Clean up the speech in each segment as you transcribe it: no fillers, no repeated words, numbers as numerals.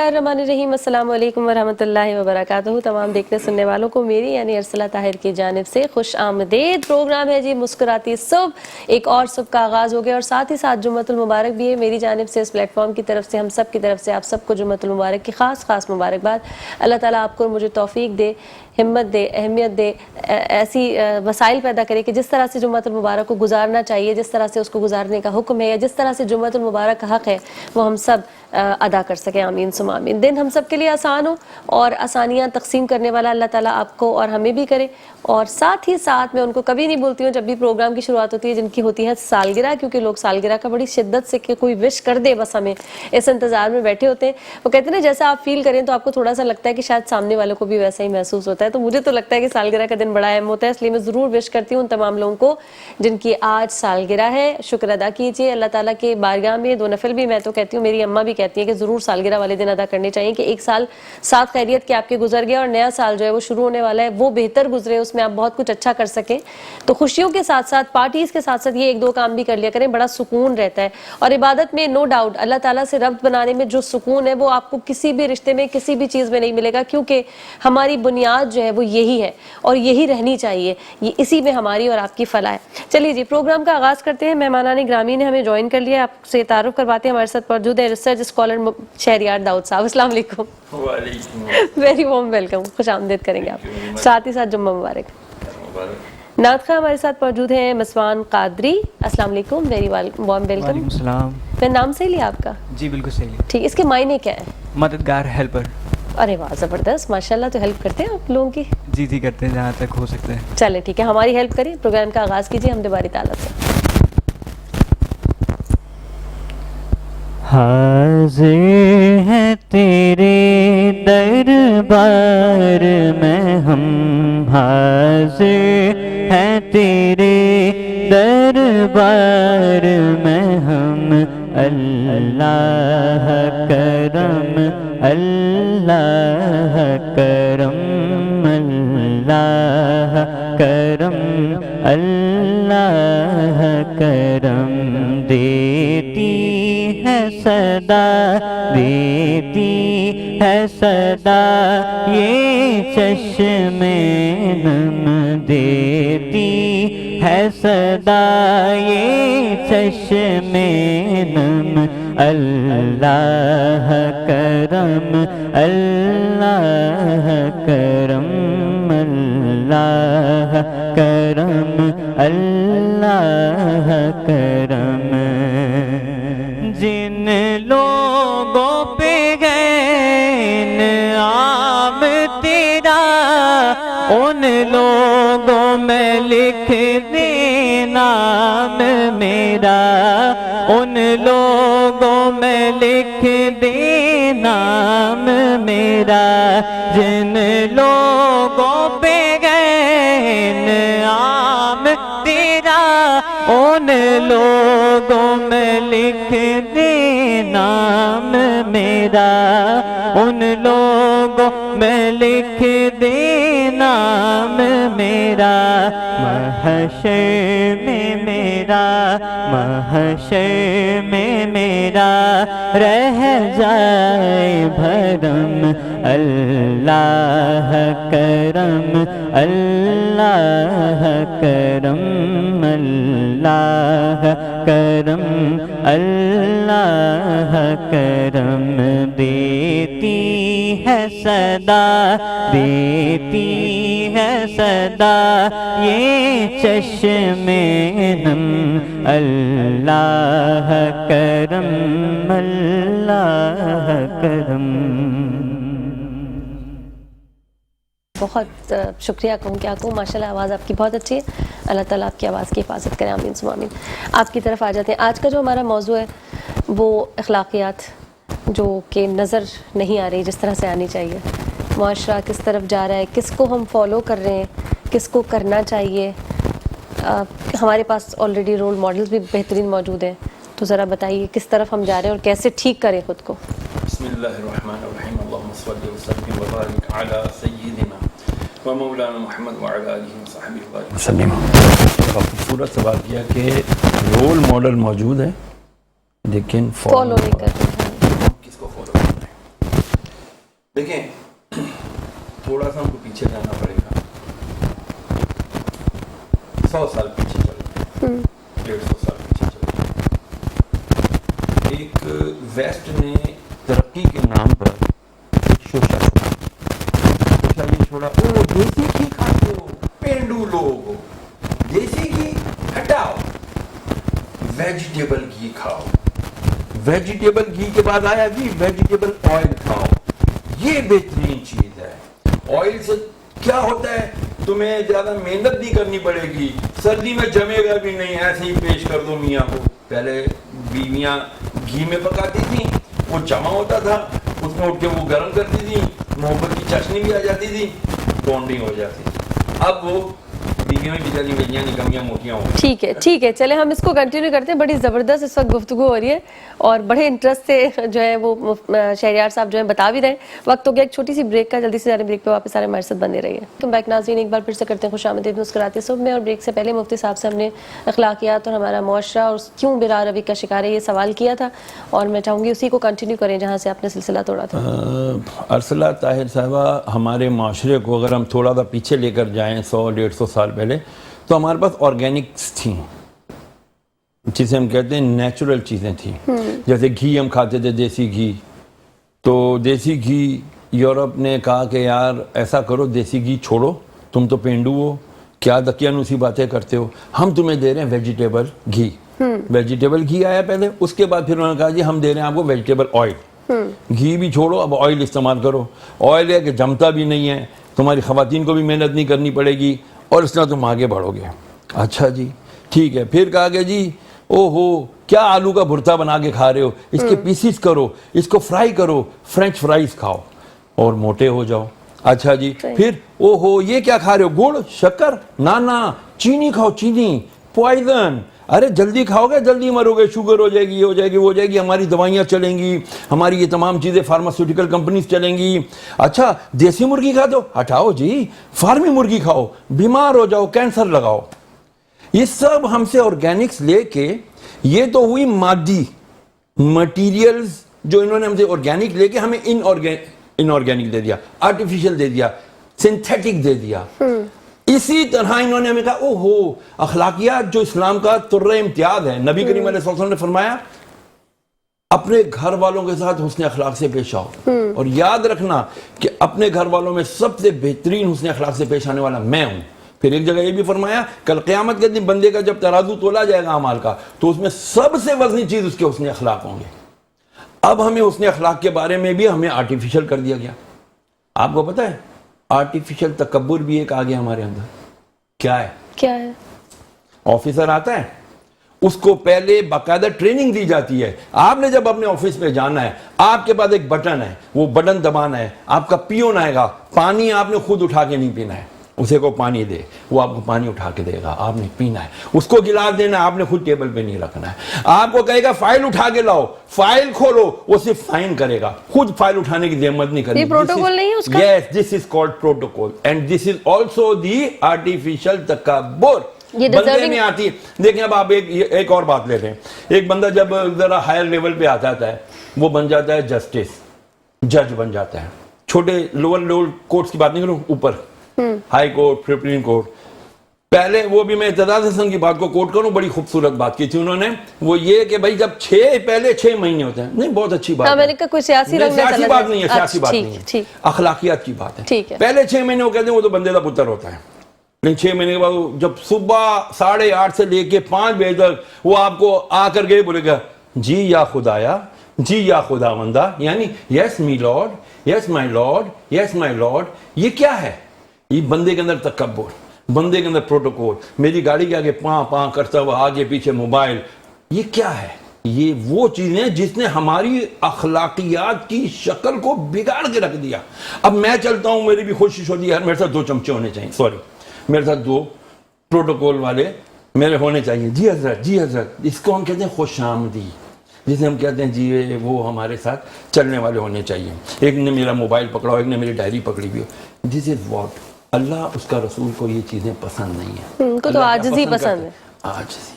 الرحمن الرحیم، السلام علیکم ورحمۃ اللہ وبرکاتہ۔ تمام دیکھنے سننے والوں کو میری یعنی ارسلہ طاہر کی جانب سے خوش آمدید۔ پروگرام ہے جی مسکراتی صبح، ایک اور صبح کا آغاز ہو گیا اور ساتھ ہی ساتھ جمعۃ المبارک بھی ہے میری جانب سے، اس پلیٹ فارم کی طرف سے، ہم سب کی طرف سے آپ سب کو جمعۃ المبارک کی خاص مبارکباد۔ اللہ تعالیٰ آپ کو اور مجھے توفیق دے، ہمت دے، اہمیت دے، ایسی وسائل پیدا کرے کہ جس طرح سے جمعۃ المبارک کو گزارنا چاہیے، جس طرح سے اس کو گزارنے کا حکم ہے، یا جس طرح سے جمعۃ المبارک کا حق ہے وہ ہم سب ادا کر سکیں۔ آمین ثم آمین۔ دن ہم سب کے لیے آسان ہو اور آسانیاں تقسیم کرنے والا اللہ تعالیٰ آپ کو اور ہمیں بھی کرے۔ اور ساتھ ہی ساتھ میں ان کو کبھی نہیں بھولتی ہوں جب بھی پروگرام کی شروعات ہوتی ہے جن کی ہوتی ہے سالگرہ، کیونکہ لوگ سالگرہ کا بڑی شدت سے کہ کوئی وش کر دے، بس ہمیں اس انتظار میں بیٹھے ہوتے ہیں۔ وہ کہتے ہیں نا جیسا آپ فیل کریں تو آپ کو تھوڑا سا لگتا ہے کہ شاید سامنے والوں کو بھی ویسا ہی محسوس ہوتا ہے، تو مجھے تو لگتا ہے کہ سالگرہ کا دن بڑا اہم ہوتا ہے، اس لیے میں ضرور وش کرتی ہوں ان تمام لوگوں کو جن کی آج سالگرہ ہے۔ شکر ادا کیجیے اللہ تعالیٰ کے بارگاہ میں، دو نفل بھی میں تو کہتی ہوں، میری اماں بھی کہتی ہیں کہ ضرور سالگرہ والے دن ادا کرنے چاہیے کہ ایک سال ساتھ خیریت کے آپ کے گزر گیا اور نیا سال جو ہے وہ شروع ہونے والا ہے، وہ بہتر گزرے، اس میں آپ بہت کچھ اچھا کر سکیں۔ تو خوشیوں کے ساتھ ساتھ، پارٹیز کے ساتھ ساتھ یہ ایک دو کام بھی کر لیا کریں، بڑا سکون رہتا ہے۔ اور عبادت میں نو ڈاؤٹ اللہ تعالیٰ سے ربط بنانے میں جو سکون ہے وہ آپ کو کسی بھی رشتے میں کسی بھی چیز میں نہیں ملے گا، کیونکہ ہماری بنیاد جو ہے وہ یہی ہے اور یہی رہنی چاہیے، یہ اسی میں ہماری اور آپ کی فلاح ہے۔ چلیے جی پروگرام کا آغاز کرتے ہیں۔ مہمانان گرامی نے ہمیں جوائن کر لیا، آپ سے تعارف کرواتے ہیں۔ ہمارے ساتھ موجود ہیں ریسرچ اسکالر شہریار داؤد صاحب۔ السلام علیکم۔ وعلیکم السلام۔ ویری وارم ویلکم، خوش آمدید کریں گے آپ، ساتھ ہی ساتھ جمعہ مبارک۔ نعت خواہ ہمارے ساتھ موجود ہیں مسوان قادری۔ السلام علیکم، ویری وارم ویلکم۔ وعلیکم السلام۔ میں نام صحیح لیا آپ کا؟ جی بالکل صحیح ہے۔ ٹھیک، اس کے معنی کیا ہیں؟ مددگار، ہیلپر۔ ارے واہ زبردست، ماشاءاللہ، تو ہیلپ کرتے ہیں آپ لوگوں کی؟ جی کرتے ہیں جہاں تک ہو سکتا ہے۔ چلے ٹھیک ہے، ہماری ہیلپ کریں، پروگرام کا آغاز کیجیے حمد باری تعالیٰ سے۔ حاضر ہے تیرے دربار میں ہم، حاضر ہے تیرے دربار میں ہم، اللہ کرم اللہ کرم اللہ کرم اللہ کرم، دیتی ہے صدا دیتی ہے صدا یہ چشم نم، دیتی ہے صدا یہ چشم نم، اللہ کرم اللہ کرم اللہ کرم اللہ کرم، جن لوگوں پہ ہے انعام تیرا ان لوگوں میں لکھ دے نام میرا، ان لوگوں میں لکھ دے نام میرا، جن لوگوں پہ ہے انعام تیرا ان لوگوں میں لکھ دے نام میرا، ان لوگوں میں لکھ دے نام میرا، محشر میں میرا محشر میں میرا رہ جائے بھرم، اللہ کرم اللہ کرم اللہ کرم اللہ کرم، دیتی ہے صدا دیتی ہے صدا یہ چشم نم، اللہ کرم اللہ کرم۔ بہت شکریہ کہوں، کیا کہوں، ماشاءاللہ آواز آپ کی بہت اچھی ہے، اللہ تعالیٰ آپ کی آواز کی حفاظت کرے، آمین ثم آمین۔ آپ کی طرف آ جاتے ہیں۔ آج کا جو ہمارا موضوع ہے وہ اخلاقیات، جو کہ نظر نہیں آ رہی جس طرح سے آنی چاہیے، معاشرہ کس طرف جا رہا ہے، کس کو ہم فالو کر رہے ہیں، کس کو کرنا چاہیے۔ ہمارے پاس آلریڈی رول ماڈلز بھی بہترین موجود ہیں، تو ذرا بتائیے کس طرف ہم جا رہے ہیں اور کیسے ٹھیک کریں خود کو۔ بسم اللہ الرحمن الرحیم، اللہم صلی وسلم وبارک علی سیدنا و مولانا محمد وعلی آلہ وصحبہ وسلم۔ خوبصورت سوال کیا کہ رول ماڈل موجود ہے لیکن فالو نہیں کر رہے ہیں، کس کو فالو کرنا ہے؟ دیکھیں تھوڑا سا ہم کو پیچھے جانا پڑے گا, 100 سال پیچھے چل گئے, 150 سال پیچھے چل گئے. ایک ویسٹ نے ترقی کے نام پر شوشا چھوڑا, او دیسی گھی کھاتے ہو پینڈو لوگ, دیسی گھی ہٹاؤ, ویجیٹیبل گھی کھاؤ. ویجیٹیبل گھی کے بعد آیا جی ویجیٹیبل آئل کھاؤ, یہ بہترین چیز ہے. آئل سے کیا ہوتا ہے, تمہیں زیادہ محنت نہیں کرنی پڑے گی, سردی میں جمے گا بھی نہیں, ایسے ہی پیش کر دو میاں کو. پہلے بیویاں گھی میں پکاتی تھیں, وہ جمع ہوتا تھا, اس میں اٹھ کے وہ گرم کرتی تھی, محبت کی چاشنی بھی آ جاتی تھی, بونڈنگ ہو جاتی تھی. اب وہ بیویوں کی چلی گئیاں نکمیاں موٹیاں ہو. ٹھیک ہے ٹھیک ہے, چلے ہم اس کو کنٹینیو کرتے ہیں. بڑی زبردست اس وقت گفتگو ہو رہی ہے اور بڑے انٹرسٹ سے جو ہے وہ شہریار صاحب جو ہے بتا بھی رہے ہیں. وقت ہو گیا ایک چھوٹی سی بریک کا, جلدی سے سارے بریک پہ واپس سارے ہمارے ساتھ بنے رہیے. تم بیک ناظرین ایک بار پھر سے کرتے ہیں خوش آمدید مسکراتے صبح میں. اور بریک سے پہلے مفتی صاحب سے ہم نے اخلاقیات اور ہمارا معاشرہ اور کیوں بلا روی کا شکار ہے یہ سوال کیا تھا, اور میں چاہوں گی اسی کو کنٹینیو کریں جہاں سے آپ نے سلسلہ توڑا تھا. ارسلہ طاہر صاحبہ, ہمارے معاشرے کو اگر ہم تھوڑا سا پیچھے لے کر جائیں 100-150 سال پہلے, تو ہمارے پاس آرگینکس تھیں, جسے ہم کہتے ہیں نیچرل چیزیں تھیں. جیسے گھی ہم کھاتے تھے, دیسی گھی. تو دیسی گھی یورپ نے کہا کہ یار ایسا کرو, دیسی گھی چھوڑو, تم تو پینڈو ہو, کیا دقیانوسی باتیں کرتے ہو, ہم تمہیں دے رہے ہیں ویجیٹیبل گھی. ویجیٹیبل گھی آیا پہلے, اس کے بعد پھر انہوں نے کہا جی ہم دے رہے ہیں آپ کو ویجیٹیبل آئل. گھی بھی چھوڑو, اب آئل استعمال کرو. آئل ہے کہ جمتا بھی نہیں ہے, تمہاری خواتین کو بھی محنت نہیں کرنی پڑے گی, اور اس طرح تم آگے بڑھو گے. اچھا جی ٹھیک ہے. پھر کہا کہ جی او ہو کیا آلو کا بھرتا بنا کے کھا رہے ہو, اس کے پیسز کرو, اس کو فرائی کرو, فرینچ فرائز کھاؤ اور موٹے ہو جاؤ. اچھا جی پھر او ہو یہ کیا کھا رہے ہو, گڑ شکر, نانا چینی کھاؤ, چینی پوائزن, ارے جلدی کھاؤ گے جلدی مرو گے, شوگر ہو جائے گی, ہو جائے گی, وہ ہو جائے گی, ہماری دوائیاں چلیں گی, ہماری یہ تمام چیزیں فارماسیوٹیکل کمپنیز چلیں گی. اچھا دیسی مرغی کھا دو, ہٹاؤ جی فارمی مرغی کھاؤ, بیمار ہو جاؤ, کینسر لگاؤ. یہ سب ہم سے آرگینکس لے کے, یہ تو ہوئی مادی مٹیریلز جو انہوں نے ہم سے آرگینک لے کے ہمیں ان آرگینک دے دیا, آرٹیفیشل دے دیا, سنتھیٹک دے دیا. اسی طرح انہوں نے ہمیں کہا او ہو اخلاقیات جو اسلام کا ترہ امتیاز ہے. نبی کریم علیہ السلام نے فرمایا اپنے گھر والوں کے ساتھ حسن اخلاق سے پیش آؤ, اور یاد رکھنا کہ اپنے گھر والوں میں سب سے بہترین حسن اخلاق سے پیش آنے والا میں ہوں. پھر ایک جگہ یہ بھی فرمایا کل قیامت کے دن بندے کا جب ترازو تولا جائے گا اعمال کا, تو اس میں سب سے وزنی چیز اس کے حسن اخلاق ہوں گے. اب ہمیں حسن اخلاق کے بارے میں بھی ہمیں آرٹیفیشل کر دیا گیا. آپ کو پتہ ہے آرٹیفیشل تکبر بھی ایک آ گیا ہمارے اندر. کیا ہے؟ آفیسر آتا ہے, اس کو پہلے باقاعدہ ٹریننگ دی جاتی ہے. آپ نے جب اپنے آفس پہ جانا ہے, آپ کے پاس ایک بٹن ہے, وہ بٹن دبانا ہے, آپ کا پیون آئے گا, پانی آپ نے خود اٹھا کے نہیں پینا ہے, اسے کو پانی دے, وہ آپ کو پانی اٹھا کے دے گا, آپ نے پینا ہے. اس کو گلاس دینا ہے, آپ نے خود ٹیبل پہ نہیں رکھنا ہے. آپ کو کہے گا فائل اٹھا کے لاؤ, فائل کھولو, وہ صرف سائن کرے گا, خود فائل اٹھانے کی زحمت نہیں کرے گی. یہ پروٹوکول نہیں ہے اس کا؟ Yes, this is called protocol and this is also the artificial تکبر. بندے میں آتی ہے. دیکھیں اب آپ ایک اور بات لے رہے ہیں. ایک بندہ جب ذرا ہائر لیول پہ آتا ہے وہ بن جاتا ہے جسٹس, جج بن جاتا ہے. چھوٹے لوور کورٹس کی بات نہیں کروں, اوپر ہائی کورٹ, سپریم کورٹ. پہلے وہ بھی میں اعتزاز حسن کی بات کو کوٹ کروں, بڑی خوبصورت بات کی تھی انہوں نے, وہ یہ کہ بھائی جب پہلے 6 مہینے ہوتے ہیں, نہیں بہت اچھی بات ہے, کوئی سیاسی رنگ سیاسی بات نہیں ہے, سیاسی بات نہیں ہے, اخلاقیات کی بات ہے. پہلے 6 مہینے وہ کہتے ہیں وہ تو بندے کا پتر ہوتا ہے, لیکن 6 مہینے کے بعد جب صبح 8:30 سے لے کے 5 بجے تک وہ آپ کو آ کر کے بولے گا جی یا خدایا, جی یا خداوندہ, یعنی یس می لارڈ, یس مائی لارڈ, یس مائی لارڈ. یہ کیا ہے؟ یہ بندے کے اندر تکبر, بندے کے اندر پروٹوکول, میری گاڑی کے آگے پاں کرتا ہوا, آگے پیچھے موبائل. یہ کیا ہے؟ یہ وہ چیزیں جس نے ہماری اخلاقیات کی شکل کو بگاڑ کے رکھ دیا. اب میں چلتا ہوں, میری بھی کوشش ہوتی ہے یار میرے ساتھ 2 چمچے ہونے چاہیے, سوری میرے ساتھ 2 پروٹوکول والے میرے ہونے چاہیے. جی حضرت, جی حضرت. اس کو ہم کہتے ہیں خوش آمدید, جسے ہم کہتے ہیں جی وہ ہمارے ساتھ چلنے والے ہونے چاہیے. ایک نے میرا موبائل پکڑا ہو, ایک نے میری ڈائری پکڑی ہوئی ہو. دس از واٹ. اللہ اس کا رسول کو یہ چیزیں پسند نہیں ہیں. ان کو تو عاجزی پسند ہے, عاجزی,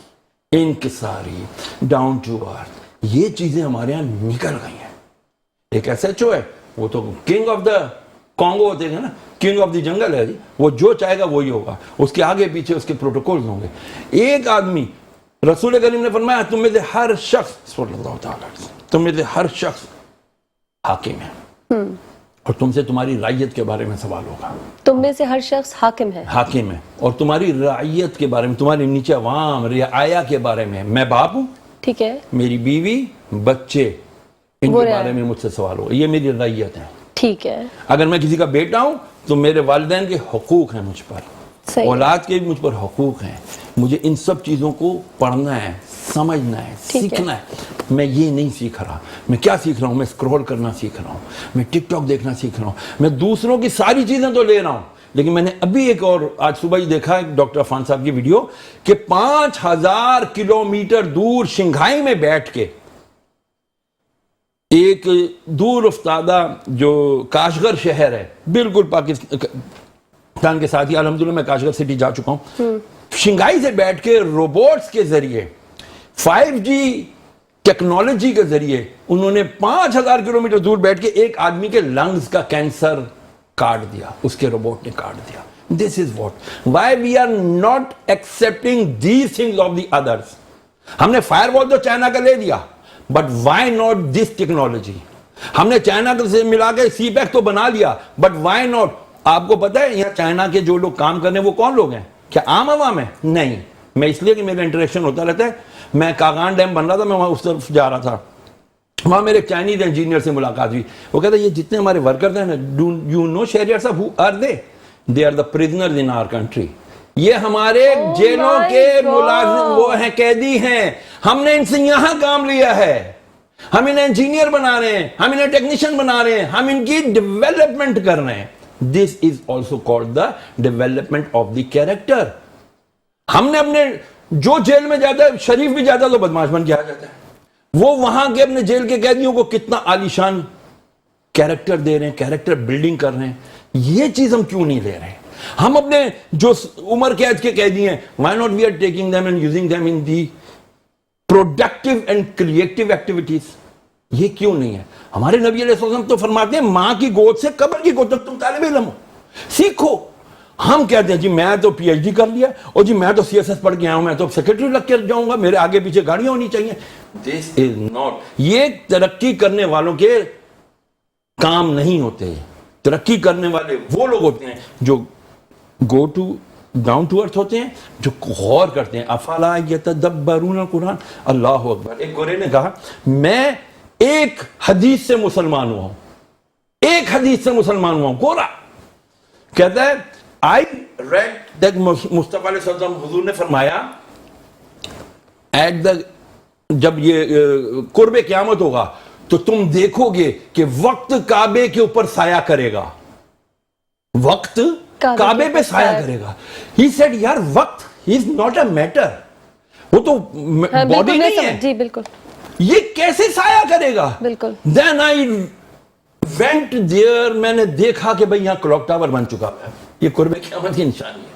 انکساری, ڈاؤن ٹو ارتھ. یہ چیزیں ہمارے ہاں نکل گئی ہیں. ایک ایس ایچ او ہے, وہ تو کنگ آف دا کانگو ہوتے ہیں نا, کنگ آف دی جنگل ہے جی, وہ جو چاہے گا وہی ہوگا, اس کے آگے پیچھے اس کے پروٹوکولز ہوں گے. ایک آدمی, رسول کریم نے فرمایا تم میں سے ہر شخص صلی اللہ تعالیٰ علیہ وسلم, تم میں سے ہر شخص حاکم ہے, اور تم سے تمہاری رعیت کے بارے میں سوال ہوگا. تم میں سے ہر شخص حاکم ہے, حاکم ہے, اور تمہاری رعیت کے بارے میں, تمہارے نیچے عوام رعایا کے بارے میں. میں باپ ہوں, ٹھیک ہے, میری بیوی, بچے, ان کے بارے میں مجھ سے سوال ہوگا. یہ میری رعیت ہے, ٹھیک ہے. اگر میں کسی کا بیٹا ہوں تو میرے والدین کے حقوق ہیں مجھ پر, اولاد کے بھی مجھ پر حقوق ہیں. مجھے ان سب چیزوں کو پڑھنا ہے, سمجھنا ہے, سیکھنا ہے. میں یہ نہیں سیکھ رہا. میں کیا سیکھ رہا ہوں؟ میں اسکرول کرنا سیکھ رہا ہوں, میں ٹک ٹاک دیکھنا سیکھ رہا ہوں, میں دوسروں کی ساری چیزیں تو لے رہا ہوں, لیکن میں نے ابھی ایک اور آج صبح ہی دیکھا ایک ڈاکٹر عفان صاحب کی ویڈیو کہ 5000 کلومیٹر دور شنگھائی میں بیٹھ کے ایک دور افتادہ جو کاشغر شہر ہے, بالکل پاکستان کے ساتھ ہی, الحمدللہ میں کاشغر سٹی جا چکا ہوں, شنگھائی سے بیٹھ کے روبوٹس کے ذریعے 5G ٹیکنالوجی کے ذریعے انہوں نے 5000 کلومیٹر دور بیٹھ کے ایک آدمی کے لنگز کا کینسر کاٹ دیا, اس کے روبوٹ نے کاٹ دیا. This is what why we are not accepting these things of the others. ہم نے فائر وال تو چائنا کا لے دیا, but why not this technology. ہم نے چائنا سے ملا کے سی پیک تو بنا لیا, بٹ وائی ناٹ. آپ کو پتا ہے یہاں چائنا کے جو لوگ کام کر رہے ہیں وہ کون لوگ ہیں؟ کیا عام عوام ہے؟ نہیں. میں اس لیے کہ میرا انٹریکشن ہوتا رہتا ہے. میں کاغان ڈیم بن رہا تھا, میں وہاں اس طرف جا رہا تھا, وہاں میرے چائنیز انجینئر سے ملاقات ہوئی. وہ کہتا ہے یہ جتنے ہمارے ورکرز ہیں نا, یو نو شہریار صاحب, who are they? They are the prisoners in our country. یہ ہمارے جیلوں کے ملازم وہ ہیں, قیدی ہیں. ہم نے ان سے یہاں کام لیا ہے, ہم انہیں انجینئر بنا رہے ہیں, ہم انہیں ٹیکنیشین بنا رہے ہیں, ہم ان کی ڈیولپمنٹ کر رہے ہیں. This is also called the development of the character. ہم نے اپنے جو جیل میں جاتا ہے, شریف بھی جاتا ہے تو بدماش بن کے آ جاتا ہے. وہ وہاں کے اپنے جیل کے قیدیوں کو کتنا عالیشان کیریکٹر دے رہے ہیں, کیریکٹر بلڈنگ کر رہے ہیں. یہ چیز ہم کیوں نہیں لے رہے؟ ہم اپنے جو عمر قید کے قیدی ہیں, why not we are taking them and using them in the productive and creative activities. یہ کیوں نہیں ہے؟ ہمارے نبی علیہ السلام تو فرماتے ہیں ماں کی گود سے قبر کی گود تک تم طالب علم ہو, سیکھو. ہم کہتے ہیں جی میں تو پی ایچ ڈی کر لیا, اور جی میں تو سی ایس ایس پڑھ کے آیا ہوں, میں تو سیکرٹری لگ کے جاؤں گا, میرے آگے پیچھے گاڑیاں ہونی چاہیے. This is not. یہ ترقی کرنے والوں کے کام نہیں ہوتے. ترقی کرنے والے وہ لوگ ہوتے ہیں جو go to down to earth ہوتے ہیں, جو غور کرتے ہیں. افلا یتدبرون القرآن. اللہ اکبر. ایک گورے نے کہا میں ایک حدیث سے مسلمان ہوا ہوں, ایک حدیث سے مسلمان ہوا ہوں. گورا کہتا ہے I read that مصطفیٰ علیہ السلام حضور نے فرمایا جب یہ قرب قیامت ہوگا تو تم دیکھو گے کہ وقت کعبے کے اوپر سایہ کرے گا, وقت کعبے پہ سایہ کرے گا. He said یار وقت is not a matter, وہ تو باڈی نہیں ہے. جی بالکل. یہ کیسے سایہ کرے گا؟ بالکل. Then I went there, میں نے دیکھا کہ بھئی یہاں کلاک ٹاور بن چکا ہے. یہ قرب قیامت کی نشانی ہے.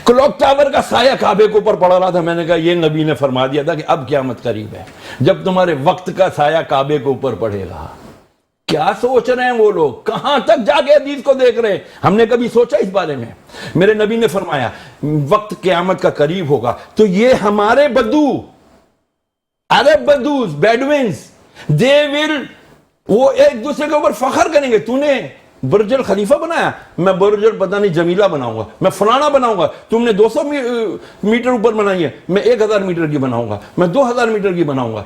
کلاک ٹاور کا سایہ کعبے کے اوپر پڑا رہا تھا. میں نے کہا یہ نبی نے فرما دیا تھا کہ اب قیامت قریب ہے, جب تمہارے وقت کا سایہ کعبے کے اوپر پڑے گا. کیا سوچ رہے ہیں وہ لوگ؟ کہاں تک جا کے حدیث کو دیکھ رہے ہیں؟ ہم نے کبھی سوچا اس بارے میں؟ میرے نبی نے فرمایا وقت قیامت کا قریب ہوگا تو یہ ہمارے بدو, عرب بدوز, بیڈوینز, دے ول, وہ ایک دوسرے کے اوپر فخر کریں گے. تو نے برج الخلیفہ بنایا, میں برج پتہ نہیں جمیلہ بناؤں گا, میں فلانا بناؤں گا. تم نے 200 میٹر اوپر بنائی ہے, میں 1000 میٹر کی بناؤں گا, میں 2000 میٹر کی بناؤں گا.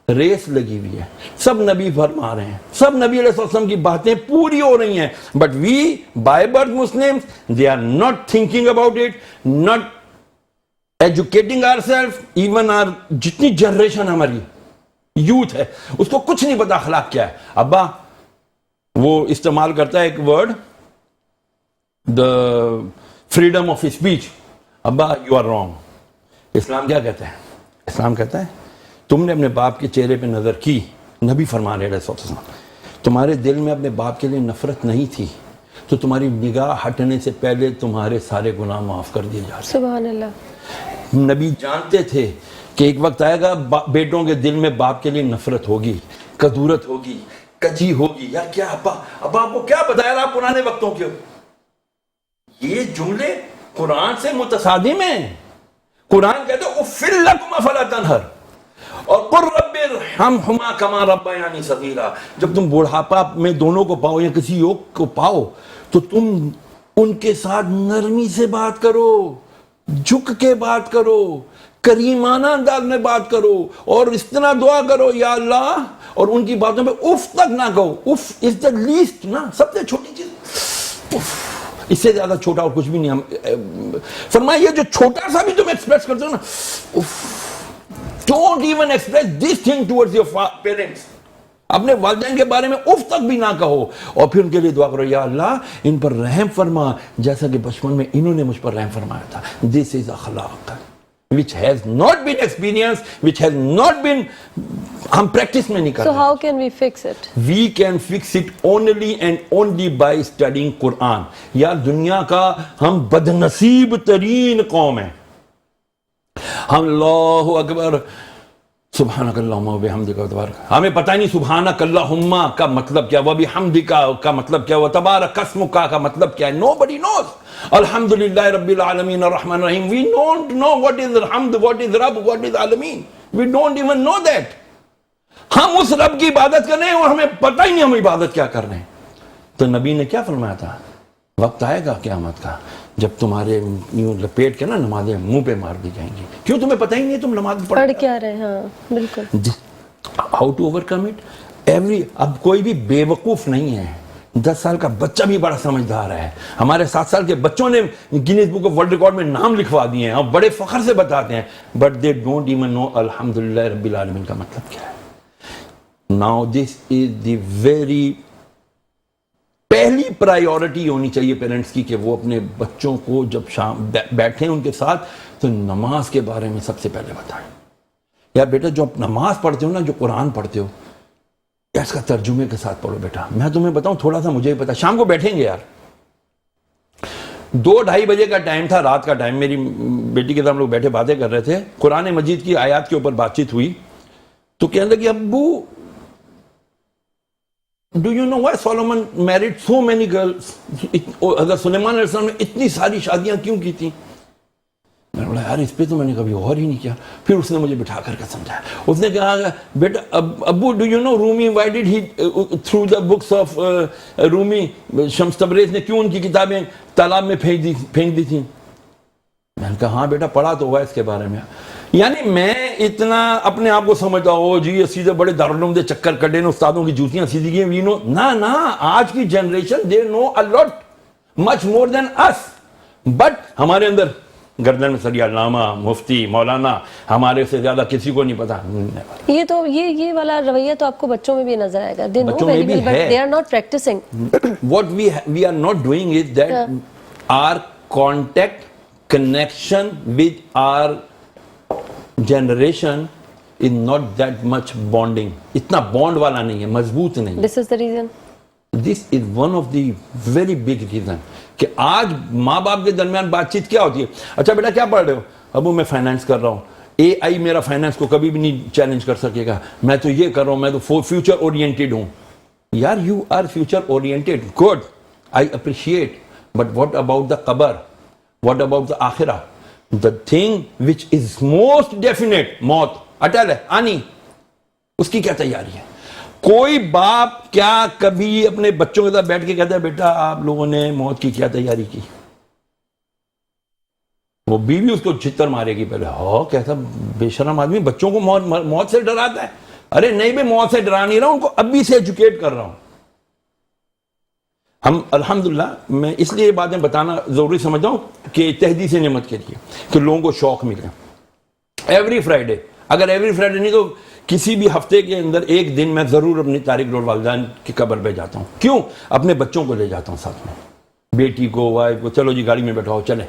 ریس لگی ہوئی ہے. سب نبی فرما رہے ہیں, سب نبی علیہ السلام کی باتیں پوری ہو رہی ہیں, but we by birth Muslims they are not thinking about it, not educating our self. Even our جتنی جنریشن ہماری یوتھ ہے اس کو کچھ نہیں پتا اخلاق کیا ہے. ابا وہ استعمال کرتا ہے ایک word, the freedom of speech. ابا یو آر رانگ. اسلام کیا کہتا ہے؟ اسلام کہتا ہے تم نے اپنے باپ کے چہرے پہ نظر کی, نبی فرما رہے ہیں تمہارے دل میں اپنے باپ کے لیے نفرت نہیں تھی تو تمہاری نگاہ ہٹنے سے پہلے تمہارے سارے گناہ معاف کر دیے جا رہے. سبحان اللہ. نبی جانتے تھے کہ ایک وقت آئے گا بیٹوں کے دل میں باپ کے لیے نفرت ہوگی, کدورت ہوگی, کجی ہوگی یا کیا ابا آپ کو کیا بتایا رہا پرانے وقتوں کے. یہ جملے قرآن سے متصادم ہیں. قرآن کہتے ہیں اُفِّل لَكُمَا فَلَا تَنْهَرْ اور قُلْ رَبِّ ارْحَمْهُمَا كَمَا رَبَّيَانِي صَغِيرًا. جب تم بڑھاپا میں دونوں کو پاؤ یا کسی ایک کو پاؤ تو تم ان کے ساتھ نرمی سے بات کرو, جھک کے بات کرو, کریمانہ انداز میں بات کرو اور اس طرح دعا کرو یا اللہ, اور ان کی باتوں پہ اف تک نہ کہو. اف از دا لیسٹ نا, سب سے چھوٹی چیز اف, اس سے زیادہ چھوٹا اور کچھ بھی نہیں. ہم فرمایا یہ جو چھوٹا سا بھی تم ایکسپریس کرتے ہو نا, if, don't even express this thing towards your parents. اپنے والدین کے بارے میں اف تک بھی نہ کہو, اور پھر ان کے لیے دعا کرو یا اللہ ان پر رحم فرما جیسا کہ بچپن میں انہوں نے مجھ پر رحم فرمایا تھا. دس از اخلاق which has not been experienced, which has not been, ہم پریکٹس میں نہیں کر رہے. So how can we fix it? We can fix it only and only by studying قرآن. یا دنیا کا ہم بدنصیب ترین قوم ہیں. ہم اللہ اکبر سبحانک اللہم و بحمدک و تبارک, ہمیں پتہ نہیں سبحانک اللہم کا مطلب کیا, و بحمدک کا مطلب کیا, و تبارک اسمک کا مطلب کیا ہے. Nobody knows. الحمدللہ رب العالمین الرحمن الرحیم. We don't know what is الحمد, what is رب, what is عالمین. We don't even know that. ہم اس رب کی عبادت کر رہے ہیں اور ہمیں پتہ ہی نہیں ہم عبادت کیا کر رہے ہیں. تو نبی نے کیا فرمایا تھا, وقت آئے گا قیامت کا جب تمہارے یوں لپیٹ کے نا نمازیں منہ پہ مار دی جائیں گی. کیوں, تمہیں پتہ ہی نہیں ہے تم نماز پڑھ کیا رہے ہیں. ہاں بالکل. How to overcome it. اب کوئی بھی بے وقوف نہیں ہے. 10 سال کا بچہ بھی بڑا سمجھدار ہے. ہمارے 7 سال کے بچوں نے Guinness book of world record میں نام لکھوا دیے ہیں اور بڑے فخر سے بتاتے ہیں, but they don't even know الحمدللہ رب العالمین کا مطلب کیا ہے. Now this is the very پہلی پرائیورٹی ہونی چاہیے پیرنٹس کی کہ وہ اپنے بچوں کو جب شام بیٹھیں ان کے ساتھ تو نماز کے بارے میں سب سے پہلے بتائیں. یار بیٹا جو آپ نماز پڑھتے ہو نا, جو قرآن پڑھتے ہو, اس کا ترجمے کے ساتھ پڑھو بیٹا. میں تمہیں بتاؤں تھوڑا سا مجھے بھی پتا, شام کو بیٹھیں گے یار, 2-2:30 بجے کا ٹائم تھا, رات کا ٹائم, میری بیٹی کے ساتھ ہم لوگ بیٹھے باتیں کر رہے تھے, قرآن مجید کی آیات کے اوپر بات چیت ہوئی تو کہنے لگے ابو do you know why Solomon married so many girls? حضرت سلیمان علیہ السلام نے اتنی ساری شادیاں کیوں کی تھیں؟ میں نے بولا یار اس پہ تو میں نے کبھی غور ہی نہیں کیا. پھر اس نے مجھے بٹھا کر کے سمجھایا. اس نے کہا بیٹا ابو do you know Rumi why did he through the books of Rumi, Shams Tabriz نے کیوں ان کی کتابیں تالاب میں پھینک دی تھیں؟ میں نے کہا ہاں بیٹا پڑھا تو ہوا اس کے بارے میں. یعنی میں اتنا اپنے آپ کو سمجھتا ہوں جی یہ سیدھے بڑے دارالعلوم دے چکر کٹے نے, استادوں کی جوتیاں سیدھی کی وی نو. نہ آج کی generation they know a lot much more than us, but ہمارے اندر گردن میں سری علامہ مفتی مولانا, ہمارے سے زیادہ کسی کو نہیں پتا. یہ تو یہ والا رویہ تو آپ کو بچوں میں بھی نظر آئے گا. They know بچوں میں very بھی well, but ہے. they are not practicing. What we are not doing is that our contact connection with our generation is not that much bonding. اتنا بونڈ والا نہیں ہے, مضبوط نہیں. This is the reason. This is one of the very big reason کہ آج ماں باپ کے درمیان بات چیت کیا ہوتی ہے. اچھا بیٹا کیا پڑھ رہے ہو؟ ابو میں فائنانس کر رہا ہوں. اے آئی میرا فائنانس کو کبھی بھی نہیں چیلنج کر سکے گا. میں تو یہ کر رہا ہوں, میں تو فیوچر اورینٹیڈ ہوں. یار you are future oriented, good, I appreciate, but what about the قبر, واٹ اباؤٹ دا آخرہ, the thing which is most definite, موت اٹل ہے آنی, اس کی کیا تیاری ہے؟ کوئی باپ کیا کبھی اپنے بچوں کے ساتھ بیٹھ کے کہتا ہے بیٹا آپ لوگوں نے موت کی کیا تیاری کی؟ وہ بیوی اس کو چھتر مارے گی پہلے, ہاں کیسا بے شرم آدمی بچوں کو موت سے ڈراتا ہے. ارے نہیں بھائی موت سے ڈرا نہیں رہا ہوں, ان کو ابھی سے ایجوکیٹ کر رہا ہوں. ہم الحمدللہ میں اس لیے یہ باتیں بتانا ضروری سمجھتا ہوں کہ تحدیث نعمت کے لیے کہ لوگوں کو شوق ملے. ایوری فرائیڈے, اگر ایوری فرائیڈے نہیں تو کسی بھی ہفتے کے اندر ایک دن میں ضرور اپنی طارق روڈ والدین کی قبر پہ جاتا ہوں. کیوں؟ اپنے بچوں کو لے جاتا ہوں ساتھ میں, بیٹی کو, وائف کو, چلو جی گاڑی میں بیٹھاؤ چلیں.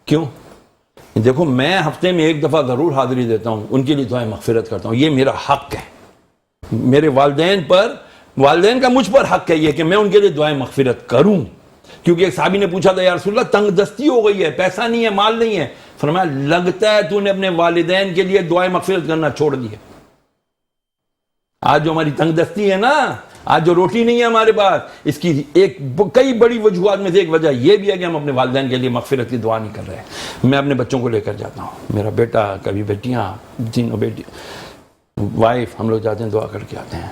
کیوں؟ دیکھو میں ہفتے میں ایک دفعہ ضرور حاضری دیتا ہوں, ان کے لیے دعائیں مغفرت کرتا ہوں, یہ میرا حق ہے. میرے والدین کا مجھ پر حق ہے یہ کہ میں ان کے لیے دعائیں مغفرت کروں. کیونکہ ایک صحابی نے پوچھا تھا یا رسول اللہ تنگ دستی ہو گئی ہے, پیسہ نہیں ہے, مال نہیں ہے. فرمایا لگتا ہے تو نے اپنے والدین کے لیے دعائیں مغفرت کرنا چھوڑ دی ہے. آج جو ہماری تنگ دستی ہے نا, آج جو روٹی نہیں ہے ہمارے پاس، اس کی ایک کئی بڑی وجوہات میں سے ایک وجہ یہ بھی ہے کہ ہم اپنے والدین کے لیے مغفرت کی دعا نہیں کر رہے ہیں۔ میں اپنے بچوں کو لے کر جاتا ہوں، میرا بیٹا، کبھی بیٹیاں، تینوں بیٹی، وائف، ہم لوگ جاتے ہیں دعا کر کے آتے ہیں۔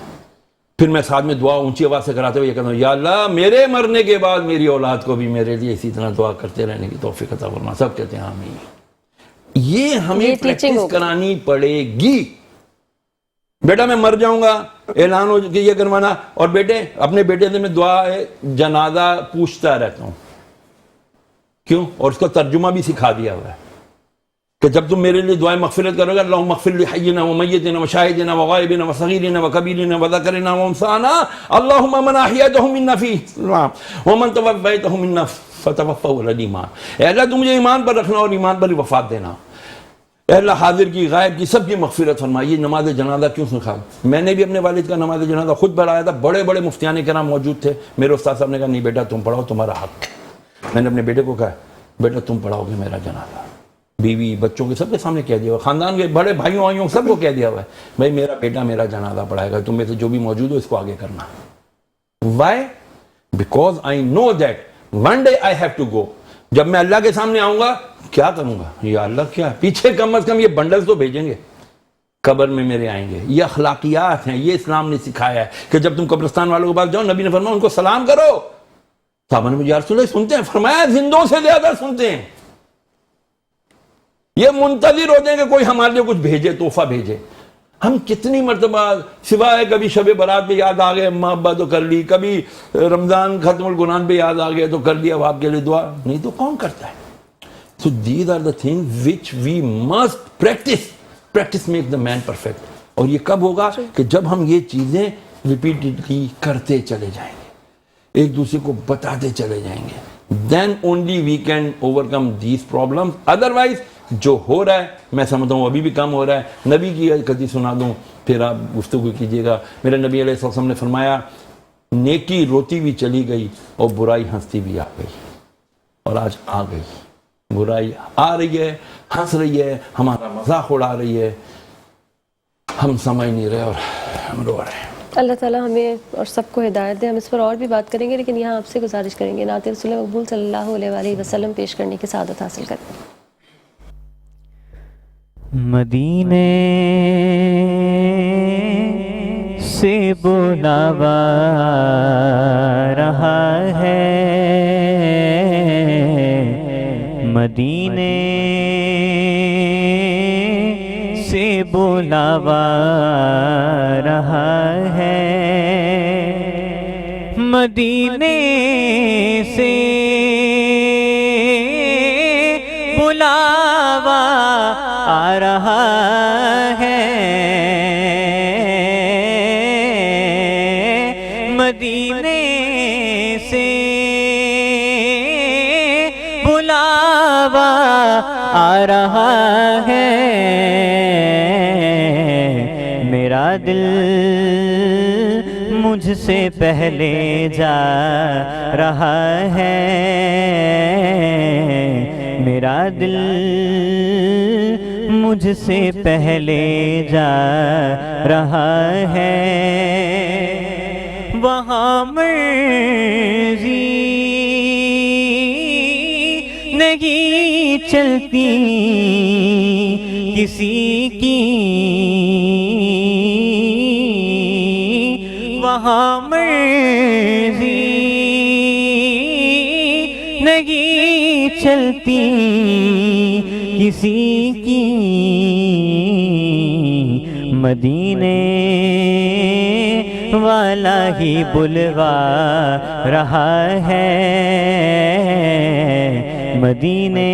پھر میں ساتھ میں دعا اونچی آواز سے کراتے ہوئے یہ کہتا ہوں، یا اللہ میرے مرنے کے بعد میری اولاد کو بھی میرے لیے اسی طرح دعا کرتے رہنے کی توفیق عطا فرما۔ سب کہتے ہیں آمین۔ یہ ہمیں پریکٹس کرانی پڑے گی۔ بیٹا میں مر جاؤں گا، اعلان ہو کہ یہ کروانا، اور بیٹے اپنے بیٹے سے میں دعا جنازہ پوچھتا رہتا ہوں، کیوں؟ اور اس کو ترجمہ بھی سکھا دیا ہوا ہے کہ جب تم میرے لیے دعائیں مغفرت کرو گے، اللہم اغفر لحینا ومیتنا وشاہدنا وغائبنا وصغیرنا وکبیرنا وذکرنا وانثانا، اللہم من احییتہ منا فی اسلام ومن توفیتہ منا فتوفہ علی الایمان۔ اے اللہ تم مجھے ایمان پر رکھنا اور ایمان پر ہی وفات دینا۔ اے اللہ حاضر کی، غائب کی، سب کی مغفرت فرما۔ یہ نماز جنازہ کیوں سکھا؟ میں نے بھی اپنے والد کا نماز جنازہ خود پڑھایا تھا، بڑے بڑے مفتیان کرام موجود تھے، میرے استاد صاحب نے کہا نہیں بیٹا تم پڑھاؤ، تمہارا حق۔ میں نے اپنے بیٹے کو کہا بیٹا تم پڑھاؤ گے میرا جنازہ، بیوی بچوں کے سب کے سامنے کہہ دیا ہوا، خاندان کے بڑے بھائیوں آئیوں سب کو کہہ دیا ہوا ہے بھائی میرا بیٹا میرا جنازہ پڑھائے گا، تم میں سے جو بھی موجود ہو اس کو آگے کرنا۔ Why? Because I know that one day I have to go۔ جب میں اللہ کے سامنے آؤں گا کیا کروں گا؟ یا اللہ کیا پیچھے کم از کم یہ بنڈل تو بھیجیں گے، قبر میں میرے آئیں گے۔ یہ اخلاقیات ہیں، یہ اسلام نے سکھایا ہے کہ جب تم قبرستان والوں کے پاس جاؤ، نبی نے فرمایا ان کو سلام کرو۔ صحابہ نے مجھے یا رسول اللہ سنتے ہیں؟ فرمایا زندوں سے زیادہ سنتے ہیں، یہ منتظر ہوتے ہیں کہ کوئی ہمارے لیے کچھ بھیجے، تحفہ بھیجے۔ ہم کتنی مرتبہ سوائے کبھی شب برات پہ یاد آ گئے اما ابا تو کر لی، کبھی رمضان ختم القرآن پہ یاد آ گئے تو کر لیا، آپ کے لیے دعا نہیں تو کون کرتا ہے؟ So these are the things which we must practice. Practice makes the man perfect. اور یہ کب ہوگا؟ کہ جب ہم یہ چیزیں ریپیٹڈلی کرتے چلے جائیں گے، ایک دوسرے کو بتاتے چلے جائیں گے، then only we can overcome these problems. Otherwise جو ہو رہا ہے میں سمجھتا ہوں ابھی بھی کم ہو رہا ہے۔ نبی کی حدیث سنا دوں پھر آپ گفتگو کیجیے گا۔ میرے نبی علیہ السلام نے فرمایا نیکی روتی بھی چلی گئی اور برائی ہنستی بھی آ گئی، اور آج آ گئی برائی آ رہی ہے، ہنس رہی ہے، ہمارا مذاق اڑا رہی ہے، ہم سمجھ نہیں رہے اور ہم رو رہے ہیں۔ اللہ تعالیٰ ہمیں اور سب کو ہدایت دے۔ ہم اس پر اور بھی بات کریں گے، لیکن یہاں آپ سے گزارش کریں گے نعت رسول مقبول صلی اللہ علیہ وآلہ وسلم پیش کرنے کی سعادت حاصل کریں۔ مدینے سے بلاوا رہا ہے، مدینے سے بلاوا رہا ہے، مدینے سے بلاوا آ رہا ہے، مدینے سے بلاوا آ رہا ہے، میرا دل مجھ سے پہلے جا رہا ہے، میرا دل مجھ سے پہلے جا رہا ہے، وہاں مرضی نہیں چلتی کسی کی، وہاں مرضی نہیں چلتی کسی کی، مدینے والا ہی بلوا رہا ہے، مدینے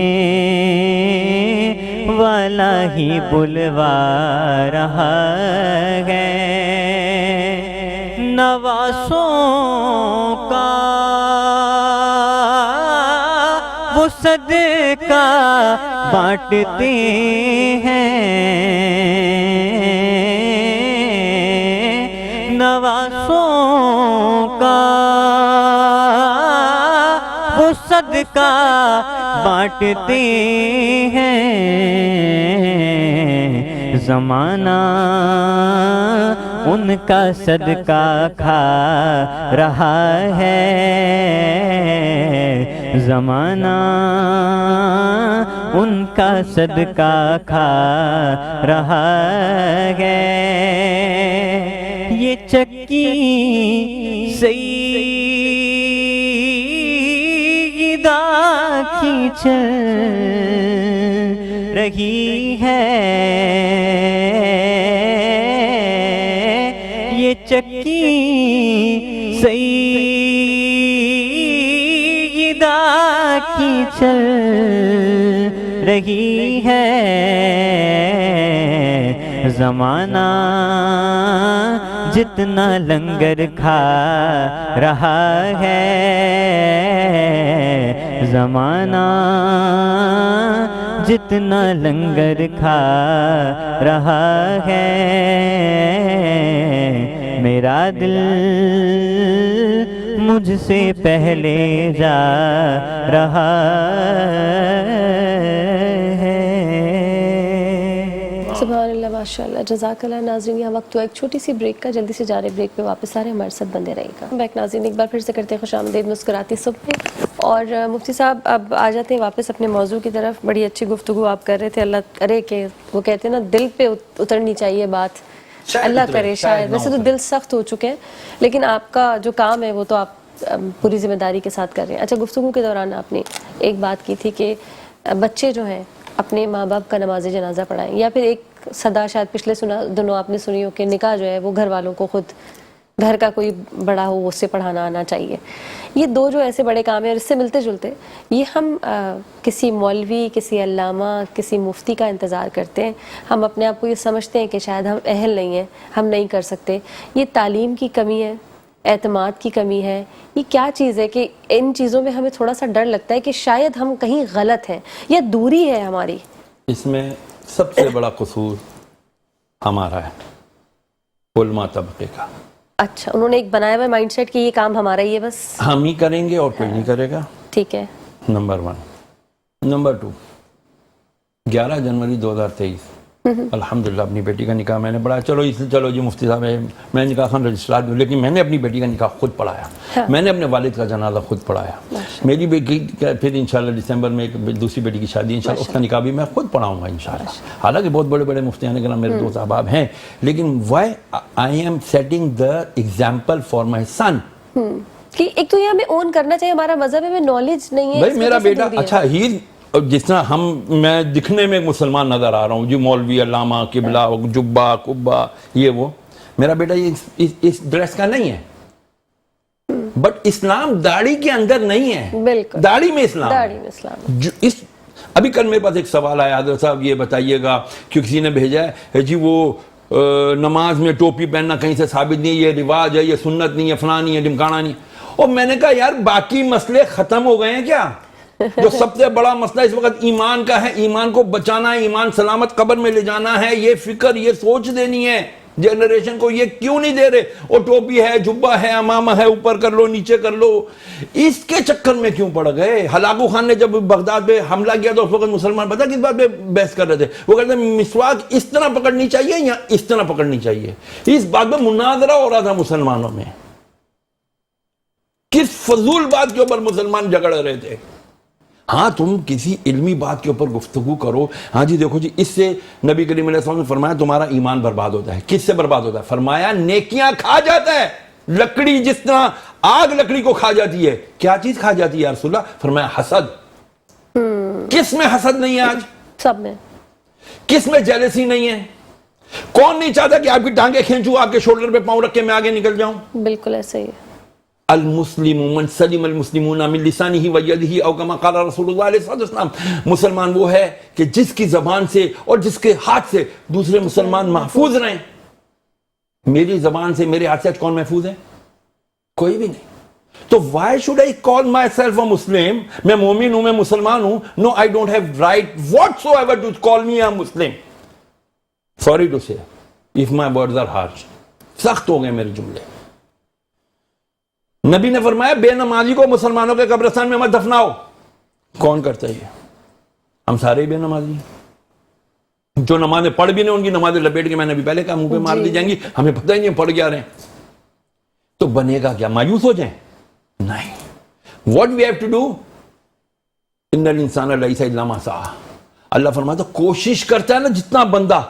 والا ہی بلوا رہا ہے، نواسوں کا وہ صدقہ بانٹتے ہیں، نواسوں کا وہ صدقہ بانٹتے ہیں، زمانہ ان کا صدقہ کھا رہا ہے زمانہ، ان کا صدقہ کھا رہا ہے۔ یہ چکی سیدہ کی چل رہی ہے، یہ چکی سیدہ کی چل رہی ہے، زمانہ جتنا لنگر کھا رہا ہے، زمانہ جتنا لنگر کھا رہا ہے، میرا دل مجھ سے پہلے جا رہا ہے۔ سبحان اللہ، ماشاء اللہ، جزاک اللہ۔ ناظرین یہاں وقت ہوا ایک چھوٹی سی بریک کا، جلدی سے جا رہے بریک پہ واپس آ رہے ہیں، ہمارے ساتھ بندے رہے گا بیک۔ ناظرین ایک بار پھر سے کرتے ہیں خوش آمدید مسکراتی صبح میں، اور مفتی صاحب اب آ جاتے ہیں واپس اپنے موضوع کی طرف۔ بڑی اچھی گفتگو آپ کر رہے تھے، اللہ کرے کہ وہ کہتے ہیں نا دل پہ اترنی چاہیے بات، اللہ کرے شاید، ویسے تو دل سخت ہو چکے ہیں، لیکن آپ کا جو کام ہے وہ تو آپ پوری ذمہ داری کے ساتھ کر رہے ہیں۔ اچھا، گفتگو کے دوران آپ نے ایک بات کی تھی کہ بچے جو ہیں اپنے ماں باپ کا نماز جنازہ پڑھائیں، یا پھر ایک صدا شاید پچھلے دنوں آپ نے سنی ہو کہ نکاح جو ہے وہ گھر والوں کو خود، گھر کا کوئی بڑا ہو اس سے پڑھانا آنا چاہیے۔ یہ دو جو ایسے بڑے کام ہیں اور اس سے ملتے جلتے، یہ ہم کسی مولوی، کسی علامہ، کسی مفتی کا انتظار کرتے ہیں، ہم اپنے آپ کو یہ سمجھتے ہیں کہ شاید ہم اہل نہیں ہیں، ہم نہیں کر سکتے۔ یہ تعلیم کی کمی ہے، اعتماد کی کمی ہے، یہ کیا چیز ہے کہ ان چیزوں میں ہمیں تھوڑا سا ڈر لگتا ہے کہ شاید ہم کہیں غلط ہیں یا دوری ہے ہماری؟ اس میں سب سے بڑا قصور ہمارا ہے، علماء طبقے کا۔ اچھا، انہوں نے ایک بنایا ہوا مائنڈ سیٹ کہ یہ کام ہمارا ہی ہے بس، ہم ہی کریں گے اور کوئی نہیں کرے گا، ٹھیک ہے۔ نمبر 1۔ نمبر 2، 11 جنوری 2023 الحمدللہ اپنی بیٹی کا نکاح میں نے پڑھایا۔ چلو جی مفتی صاحب میں نکاح خان رجسٹرار ہوں، لیکن میں نے اپنی بیٹی کا نکاح خود پڑھایا، میں نے اپنے والد کا جنازہ خود پڑھایا۔ میری بیٹی پھر انشاءاللہ دسمبر میں ایک دوسری بیٹی کی شادی، انشاءاللہ اس کا نکاح بھی میں خود پڑھاؤں گا انشاءاللہ۔ حالانکہ بہت بڑے بڑے مفتیان کرام میرے دوست احباب ہیں، لیکن why I am setting the example for my son, کہ ایک تو یہ ہمیں اون کرنا چاہیے، ہمارا مذہب میں نالج نہیں ہے، بھائی میرا بیٹا اچھا ہی جس طرح میں دکھنے میں مسلمان نظر آ رہا ہوں، جو مولوی، علامہ، قبلہ، جبہ، قبہ، یہ وہ، میرا بیٹا یہ اس ڈریس کا نہیں ہے، بٹ اسلام داڑھی کے اندر نہیں ہے، بالکل داڑھی میں اسلام ہے۔ داڑھی میں اسلام۔ ابھی کل میرے پاس ایک سوال آیا، حضرت صاحب یہ بتائیے گا کہ کسی نے بھیجا ہے جی وہ نماز میں ٹوپی پہننا کہیں سے ثابت نہیں، یہ رواج ہے، یہ سنت نہیں ہے، فلاں نہیں ہے، ڈمکانا نہیں ہے۔ اور میں نے کہا یار باقی مسئلے ختم ہو گئے ہیں کیا؟ جو سب سے بڑا مسئلہ اس وقت ایمان کا ہے، ایمان کو بچانا ہے، ایمان سلامت قبر میں لے جانا ہے، یہ فکر، یہ سوچ دینی ہے جنریشن کو۔ یہ کیوں نہیں دے رہے؟ وہ ٹوپی ہے، جبہ ہے، امامہ ہے، اوپر کر لو، نیچے کر لو، اس کے چکر میں کیوں پڑ گئے؟ ہلاکو خان نے جب بغداد پہ حملہ کیا تو اس وقت مسلمان پتہ کس بات پہ بحث کر رہے تھے؟ وہ کہتے ہیں مسواک اس طرح پکڑنی چاہیے یا اس طرح پکڑنی چاہیے۔ اس بات پہ مناظرہ ہو رہا تھا مسلمانوں میں، کس فضول بات کے اوپر مسلمان جھگڑ رہے تھے۔ ہاں تم کسی علمی بات کے اوپر گفتگو کرو، ہاں جی دیکھو جی اس سے نبی کریم علیہ السلام نے فرمایا تمہارا ایمان برباد ہوتا ہے۔ کس سے برباد ہوتا ہے؟ فرمایا نیکیاں کھا جاتا ہے، لکڑی جس طرح آگ لکڑی کو کھا جاتی ہے۔ کیا چیز کھا جاتی ہے یا رسول اللہ؟ فرمایا حسد۔ کس میں حسد نہیں ہے آج؟ سب میں۔ کس میں جیلسی نہیں ہے؟ کون نہیں چاہتا کہ آپ کی ٹانگیں کھینچوں، آپ کے شولڈر پہ پاؤں رکھ کے میں آگے نکل جاؤں؟ بالکل ایسے ہی ہے۔ المسلم من سلم المسلمون من لسانه ویدہ او کما قال رسول اللہ علیہ السلام، مسلمان وہ ہے کہ جس کی زبان سے اور جس کے ہاتھ سے دوسرے مسلمان محفوظ رہیں۔ میری زبان سے، میرے ہاتھ سے کون محفوظ ہے؟ کوئی بھی نہیں۔ تو why should I call myself a Muslim؟ میں مومن ہوں، میں مسلمان ہوں۔ No, I don't have right whatsoever to call me a Muslim۔ Sorry to say if my words are harsh، سخت ہو گئے میرے جملے۔ نبی نے فرمایا بے نمازی کو مسلمانوں کے قبرستان میں مت دفناؤ۔ کون کرتا ہے یہ؟ ہم سارے بے نمازی ہیں۔ جو نمازیں پڑھ بھی نہیں ان کی نمازیں لپیٹ کے میں نے بھی پہلے کہا منہ پہ مار دی جائیں گی, ہمیں پتہ ہی نہیں پڑھ کیا رہے ہیں. تو بنے گا کیا, مایوس ہو جائیں؟ نہیں. What we have to do, ان الانسان لیس الا ما سعی. اللہ فرماتا کوشش کرتا ہے نا جتنا بندہ,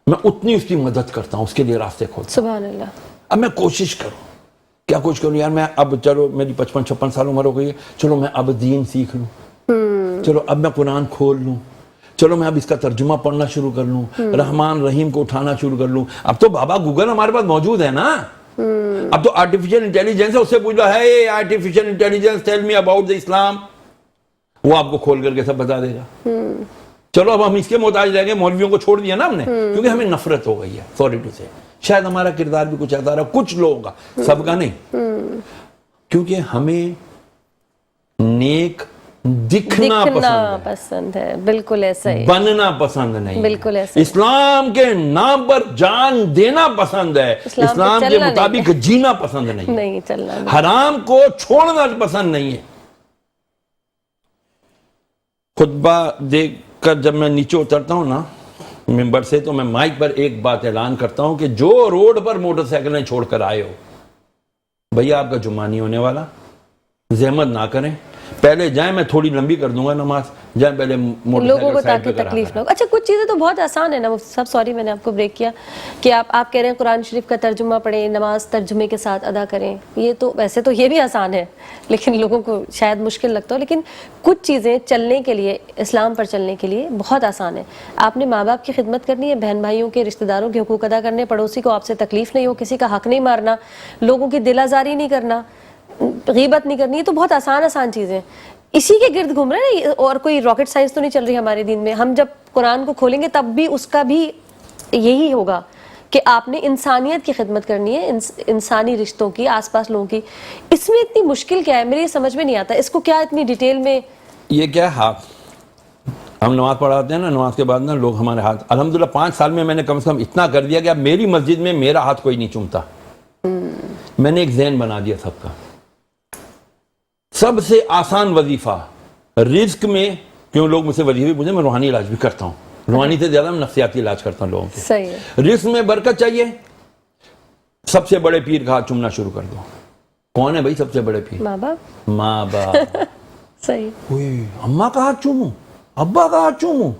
میں اتنی اس کی مدد کرتا ہوں, اس کے لیے راستے کھولتا ہوں. سبحان اللہ. اب میں کوشش کروں, کیا کوشش کروں یار, میں اب چلو میری 55-56 سال عمر ہو گئی ہے, چلو میں اب دین سیکھ لوں, چلو اب میں قرآن کھول لوں, چلو میں اب اس کا ترجمہ پڑھنا شروع کر لوں, رحمان رحیم کو اٹھانا شروع کر لوں. اب تو بابا گوگل ہمارے پاس موجود ہے نا, اب تو آرٹیفیشل انٹیلیجنس ہے, اس سے پوچھ لو ہے artificial intelligence tell me about the Islam, وہ آپ کو کھول کر کے سب بتا دے گا. چلو اب ہم اس کے محتاج رہ گئے, مولویوں کو چھوڑ دیا نا ہم نے, کیونکہ ہمیں نفرت ہو گئی ہے, سوری ٹو سے. شاید ہمارا کردار بھی کچھ ایسا رہا, کچھ لوگوں کا, سب کا نہیں, کیونکہ ہمیں نیک دکھنا پسند ہے. بالکل ایسا ہی, بننا پسند نہیں, بالکل ایسا. اسلام کے نام پر جان دینا پسند ہے, اسلام کے مطابق جینا پسند نہیں, چلنا, حرام کو چھوڑنا پسند نہیں ہے. خطبہ دیکھ کر جب میں نیچے اترتا ہوں نا ممبر سے, تو میں مائک پر ایک بات اعلان کرتا ہوں کہ جو روڈ پر موٹر سائیکلیں چھوڑ کر آئے ہو, بھیا آپ کا جمعہ نہیں ہونے والا, زحمت نہ کریں, پہلے جائیں, میں تھوڑی لمبی کر دوں گا نماز, جائیں پہلے موٹر لوگوں کو تاکہ تکلیف نہ ہو. اچھا کچھ چیزیں تو بہت آسان ہے نا سب, سوری میں نے آپ کو بریک کیا, کہ آپ کہہ رہے ہیں قرآن شریف کا ترجمہ پڑھیں, نماز ترجمے کے ساتھ ادا کریں, یہ تو ویسے تو یہ بھی آسان ہے, لیکن لوگوں کو شاید مشکل لگتا ہو. لیکن کچھ چیزیں چلنے کے لیے, اسلام پر چلنے کے لیے بہت آسان ہے. آپ نے ماں باپ کی خدمت کرنی ہے, بہن بھائیوں کے رشتہ داروں کے حقوق ادا کرنے, پڑوسی کو آپ سے تکلیف نہیں ہو, کسی کا حق نہیں مارنا, لوگوں کی دل آزاری نہیں کرنا, غیبت نہیں کرنی, یہ تو بہت آسان چیزیں اسی کے گرد گھوم رہے ہیں. اور کوئی راکٹ سائنس تو نہیں چل رہی ہمارے دین میں. ہم جب قرآن کو کھولیں گے تب بھی اس کا بھی یہی ہوگا کہ آپ نے انسانیت کی خدمت کرنی ہے, انسانی رشتوں کی, آس پاس لوگوں کی. اس میں اتنی مشکل کیا ہے, میرے یہ سمجھ میں نہیں آتا, اس کو کیا اتنی ڈیٹیل میں. یہ کیا ہے, ہاتھ, ہم نماز پڑھاتے ہیں نا, نماز کے بعد نا لوگ ہمارے ہاتھ, الحمدللہ 5 سال میں نے کم سے کم اتنا کر دیا کہ اب میری مسجد میں میرا ہاتھ کوئی نہیں چومتا. میں نے ایک ذہن بنا دیا سب کا. سب سے آسان وظیفہ رزق میں, کیوں لوگ مجھ سے وظیفے پوچھیں, میں روحانی علاج بھی کرتا ہوں, روحانی سے زیادہ میں نفسیاتی علاج کرتا ہوں لوگوں کے. صحیح ہے. رزق میں برکت چاہیے, سب سے بڑے پیر کا ہاتھ چومنا شروع کر دو. کون ہے بھائی سب سے بڑے پیر؟ ماں باپ. ماں باپ. صحیح. اماں کا ہاتھ چوموں, ابا کا ہاتھ چوموں,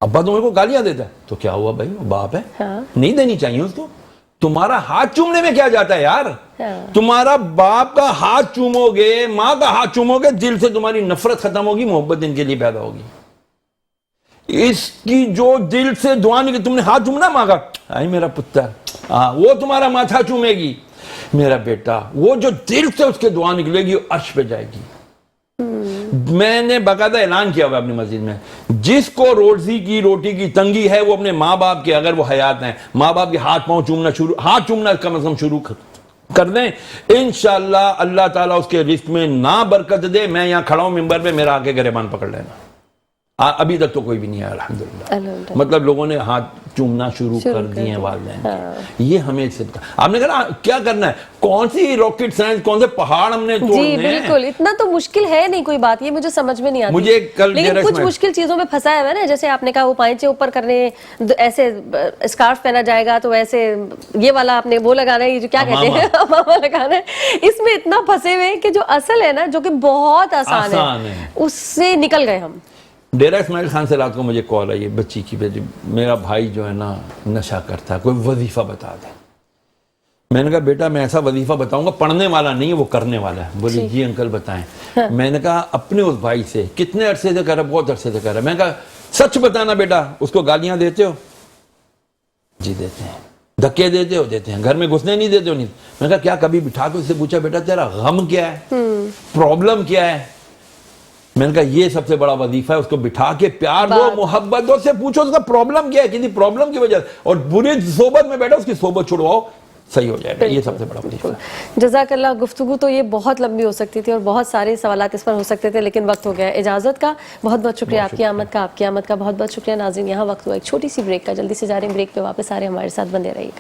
ابا تو میرے کو گالیاں دیتا ہے, تو کیا ہوا بھائی, باپ ہے, نہیں دینی چاہیے اس کو. تمہارا ہاتھ چومنے میں کیا جاتا ہے یار, تمہارا باپ کا ہاتھ چومو گے, ماں کا ہاتھ چومو گے, دل سے تمہاری نفرت ختم ہوگی, محبت ان کے لیے پیدا ہوگی. اس کی جو دل سے دعا نہیں کہ تم نے ہاتھ چومنا ماں کا, آئی میرا پتر, وہ تمہارا ماتھا چومے گی, میرا بیٹا, وہ جو دل سے اس کے دعا نکلے گی عرش پہ جائے گی. میں نے باقاعدہ اعلان کیا ہوا اپنی مسجد میں, جس کو روزی کی روٹی کی تنگی ہے وہ اپنے ماں باپ کے, اگر وہ حیات ہیں, ماں باپ کے ہاتھ پاؤں چومنا ہاتھ چومنا کم از کم شروع کر دیں, انشاءاللہ اللہ تعالیٰ اس کے رزق میں نہ برکت دے. میں یہاں کھڑا ہوں ممبر پہ, میرا آگے گریبان پکڑ لینا. ابھی تک تو کوئی بھی نہیں ہے الحمدللہ, مطلب لوگوں نے ہاتھ چومنا شروع کر دیے ہیں والدین کے. یہ ہمیں آپ نے کہا کیا کرنا ہے, کون سی راکٹ سائنس, کون سے پہاڑ ہم نے توڑنے ہیں. جی بالکل, اتنا تو مشکل ہے نہیں کوئی بات, یہ مجھے سمجھ میں نہیں آتی. مجھے کل لیکن کچھ مشکل چیزوں میں پھنسایا ہوا ہے نا, جیسے آپ نے کہا وہ پائچے اوپر کرنے, ایسے اسکارف پہنا جائے گا تو ایسے یہ والا آپ نے وہ لگانا ہے, یہ جو کیا کہتے ہیں امامہ لگانا ہے. اس میں اتنا پھنسے ہوئے کہ جو اصل ہے نا, جو کہ بہت آسان ہے, اس سے نکل گئے ہم. ڈیرہ اسماعیل خان سے رات کو مجھے کال آئی ہے بچی کی, بیٹی میرا بھائی جو ہے نا نشہ کرتا ہے, کوئی وظیفہ بتا دے. میں نے کہا بیٹا میں ایسا وظیفہ بتاؤں گا, پڑھنے والا نہیں ہے, وہ کرنے والا ہے. بولی جی انکل بتائیں. میں نے کہا اپنے اس بھائی سے, کتنے عرصے سے کر رہا, بہت عرصے سے کر رہا. میں نے کہا سچ بتانا بیٹا, اس کو گالیاں دیتے ہو؟ جی دیتے ہیں. دھکے دیتے ہو؟ دیتے ہیں. گھر میں گھسنے نہیں دیتے ہو؟ نہیں. میں نے کہا کیا کبھی بٹھا کے اس سے پوچھا بیٹا تیرا غم کیا ہے, پرابلم کیا ہے؟ میں نے کہا یہ سب سے بڑا وظیفہ ہے, اس کو بٹھا کے پیار دو, محبت دو, سے پوچھو اس کا پرابلم کیا ہے, کسی پرابلم کی وجہ سے, اور بری صحبت میں بیٹھا اس کی صحبت چھڑواؤ, صحیح ہو جائے گا. یہ سب سے بڑا وظیفہ ہے. جزاک اللہ. گفتگو تو یہ بہت لمبی ہو سکتی تھی اور بہت سارے سوالات اس پر ہو سکتے تھے, لیکن وقت ہو گیا. اجازت کا بہت بہت شکریہ, آپ کی آمد کا بہت بہت شکریہ. ناظرین یہاں وقت ہوا ایک چھوٹی سی بریک کا, جلدی سے جا رہے ہیں بریک پہ, واپس آ رہے ہیں, ہمارے ساتھ بندے رہیے گا.